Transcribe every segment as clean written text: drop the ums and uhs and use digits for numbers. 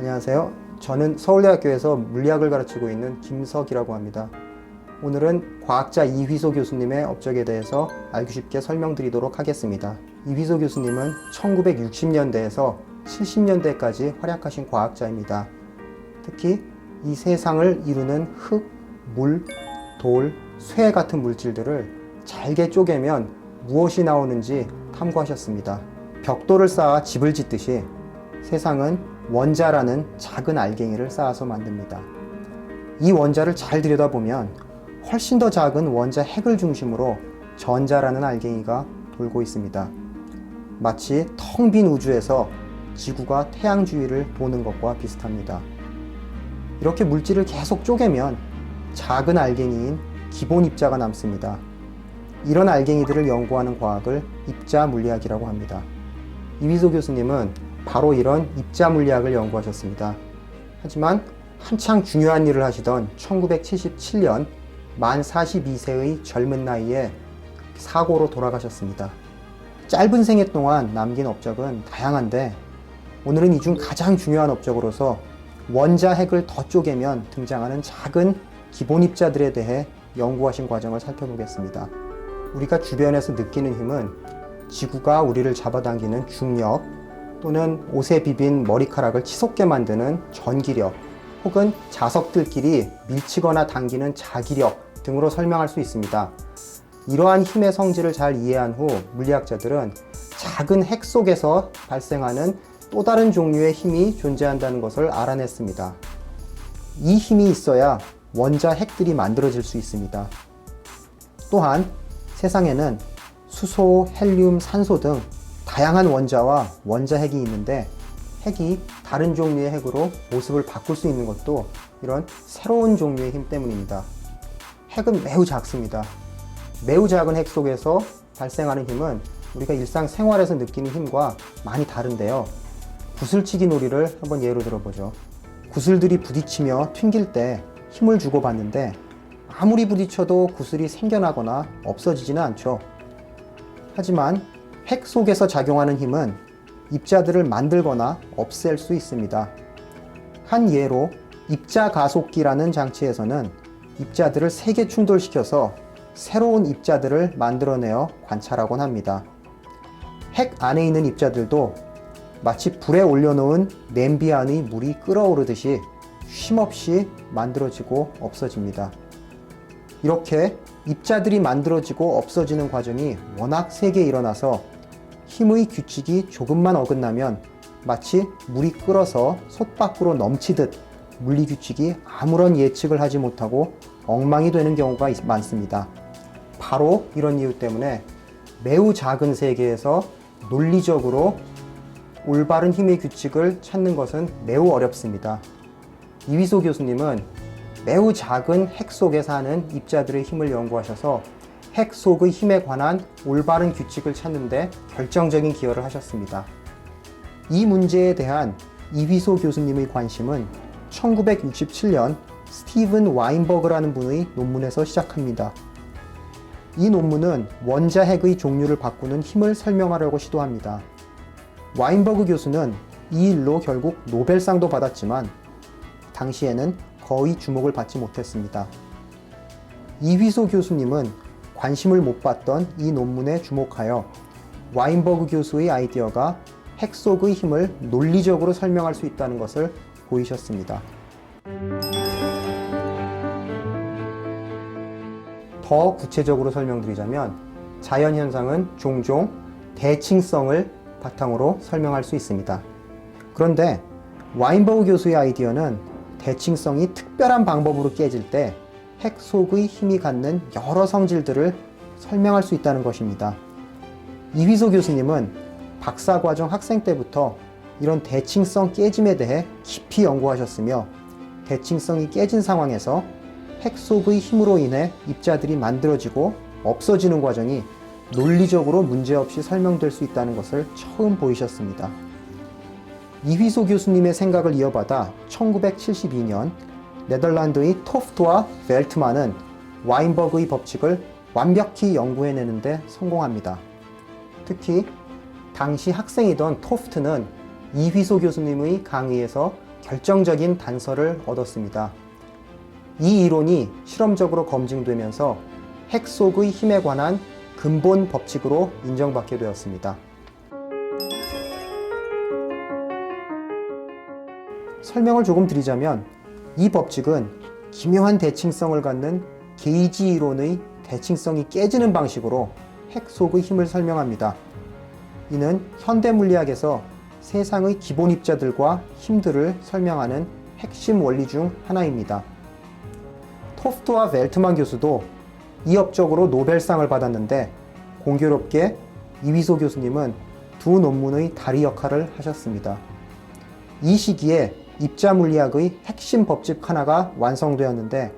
안녕하세요. 저는 서울대학교에서 물리학을 가르치고 있는 김석이라고 합니다. 오늘은 과학자 이휘소 교수님의 업적에 대해서 알기 쉽게 설명드리도록 하겠습니다. 이휘소 교수님은 1960년대에서 70년대까지 활약하신 과학자입니다. 특히 이 세상을 이루는 흙, 물, 돌, 쇠 같은 물질들을 잘게 쪼개면 무엇이 나오는지 탐구하셨습니다. 벽돌을 쌓아 집을 짓듯이 세상은 원자라는 작은 알갱이를 쌓아서 만듭니다. 이 원자를 잘 들여다보면 훨씬 더 작은 원자 핵을 중심으로 전자라는 알갱이가 돌고 있습니다. 마치 텅 빈 우주에서 지구가 태양 주위를 도는 것과 비슷합니다. 이렇게 물질을 계속 쪼개면 작은 알갱이인 기본 입자가 남습니다. 이런 알갱이들을 연구하는 과학을 입자 물리학이라고 합니다. 이휘소 교수님은 바로 이런 입자 물리학을 연구하셨습니다. 하지만 한창 중요한 일을 하시던 1977년 만 42세의 젊은 나이에 사고로 돌아가셨습니다. 짧은 생애 동안 남긴 업적은 다양한데 오늘은 이 중 가장 중요한 업적으로서 원자 핵을 더 쪼개면 등장하는 작은 기본 입자들에 대해 연구하신 과정을 살펴보겠습니다. 우리가 주변에서 느끼는 힘은 지구가 우리를 잡아당기는 중력, 또는 옷에 비빈 머리카락을 치솟게 만드는 전기력, 혹은 자석들끼리 밀치거나 당기는 자기력 등으로 설명할 수 있습니다. 이러한 힘의 성질을 잘 이해한 후 물리학자들은 작은 핵 속에서 발생하는 또 다른 종류의 힘이 존재한다는 것을 알아냈습니다. 이 힘이 있어야 원자 핵들이 만들어질 수 있습니다. 또한 세상에는 수소, 헬륨, 산소 등 다양한 원자와 원자 핵이 있는데 핵이 다른 종류의 핵으로 모습을 바꿀 수 있는 것도 이런 새로운 종류의 힘 때문입니다. 핵은 매우 작습니다. 매우 작은 핵 속에서 발생하는 힘은 우리가 일상생활에서 느끼는 힘과 많이 다른데요. 구슬치기 놀이를 한번 예로 들어보죠. 구슬들이 부딪히며 튕길 때 힘을 주고받는데 아무리 부딪혀도 구슬이 생겨나거나 없어지지는 않죠. 하지만 핵 속에서 작용하는 힘은 입자들을 만들거나 없앨 수 있습니다. 한 예로 입자 가속기라는 장치에서는 입자들을 세게 충돌시켜서 새로운 입자들을 만들어내어 관찰하곤 합니다. 핵 안에 있는 입자들도 마치 불에 올려놓은 냄비 안의 물이 끓어오르듯이 쉼없이 만들어지고 없어집니다. 이렇게 입자들이 만들어지고 없어지는 과정이 워낙 세게 일어나서 힘의 규칙이 조금만 어긋나면 마치 물이 끓어서 솥 밖으로 넘치듯 물리 규칙이 아무런 예측을 하지 못하고 엉망이 되는 경우가 많습니다. 바로 이런 이유 때문에 매우 작은 세계에서 논리적으로 올바른 힘의 규칙을 찾는 것은 매우 어렵습니다. 이휘소 교수님은 매우 작은 핵 속에 사는 입자들의 힘을 연구하셔서 핵 속의 힘에 관한 올바른 규칙을 찾는 데 결정적인 기여를 하셨습니다. 이 문제에 대한 이휘소 교수님의 관심은 1967년 스티븐 와인버그라는 분의 논문에서 시작합니다. 이 논문은 원자 핵의 종류를 바꾸는 힘을 설명하려고 시도합니다. 와인버그 교수는 이 일로 결국 노벨상도 받았지만 당시에는 거의 주목을 받지 못했습니다. 이휘소 교수님은 관심을 못 받던 이 논문에 주목하여 와인버그 교수의 아이디어가 핵 속의 힘을 논리적으로 설명할 수 있다는 것을 보이셨습니다. 더 구체적으로 설명드리자면 자연현상은 종종 대칭성을 바탕으로 설명할 수 있습니다. 그런데 와인버그 교수의 아이디어는 대칭성이 특별한 방법으로 깨질 때 핵 속의 힘이 갖는 여러 성질들을 설명할 수 있다는 것입니다. 이휘소 교수님은 박사과정 학생 때부터 이런 대칭성 깨짐에 대해 깊이 연구하셨으며 대칭성이 깨진 상황에서 핵 속의 힘으로 인해 입자들이 만들어지고 없어지는 과정이 논리적으로 문제없이 설명될 수 있다는 것을 처음 보이셨습니다. 이휘소 교수님의 생각을 이어받아 1972년 네덜란드의 토프트와 벨트만은 와인버그의 법칙을 완벽히 연구해내는데 성공합니다. 특히 당시 학생이던 토프트는 이휘소 교수님의 강의에서 결정적인 단서를 얻었습니다. 이 이론이 실험적으로 검증되면서 핵 속의 힘에 관한 근본 법칙으로 인정받게 되었습니다. 설명을 조금 드리자면 이 법칙은 기묘한 대칭성을 갖는 게이지 이론의 대칭성이 깨지는 방식으로 핵 속의 힘을 설명합니다. 이는 현대 물리학에서 세상의 기본 입자들과 힘들을 설명하는 핵심 원리 중 하나입니다. 토프트와 벨트만 교수도 이 업적으로 노벨상을 받았는데 공교롭게 이휘소 교수님은 두 논문의 다리 역할을 하셨습니다. 이 시기에 입자 물리학의 핵심 법칙 하나가 완성되었는데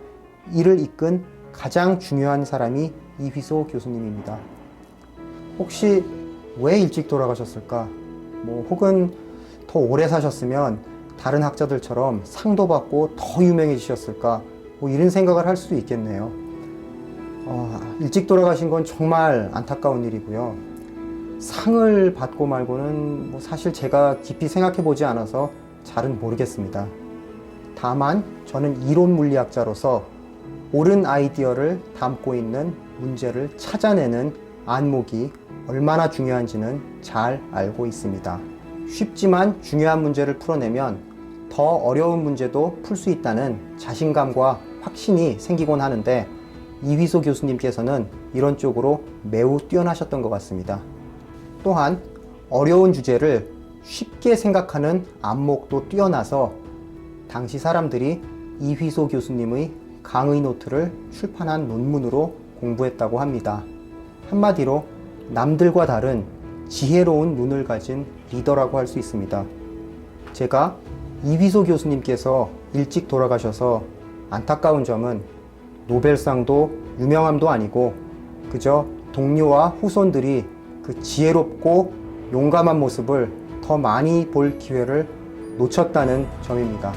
이를 이끈 가장 중요한 사람이 이휘소 교수님입니다. 혹시 왜 일찍 돌아가셨을까? 혹은 더 오래 사셨으면 다른 학자들처럼 상도 받고 더 유명해지셨을까? 이런 생각을 할 수도 있겠네요. 일찍 돌아가신 건 정말 안타까운 일이고요. 상을 받고 말고는 사실 제가 깊이 생각해 보지 않아서 잘은 모르겠습니다. 다만 저는 이론 물리학자로서 옳은 아이디어를 담고 있는 문제를 찾아내는 안목이 얼마나 중요한지는 잘 알고 있습니다. 쉽지만 중요한 문제를 풀어내면 더 어려운 문제도 풀 수 있다는 자신감과 확신이 생기곤 하는데 이휘소 교수님께서는 이런 쪽으로 매우 뛰어나셨던 것 같습니다. 또한 어려운 주제를 쉽게 생각하는 안목도 뛰어나서 당시 사람들이 이휘소 교수님의 강의 노트를 출판한 논문으로 공부했다고 합니다. 한마디로 남들과 다른 지혜로운 눈을 가진 리더라고 할 수 있습니다. 제가 이휘소 교수님께서 일찍 돌아가셔서 안타까운 점은 노벨상도 유명함도 아니고 그저 동료와 후손들이 그 지혜롭고 용감한 모습을 더 많이 볼 기회를 놓쳤다는 점입니다.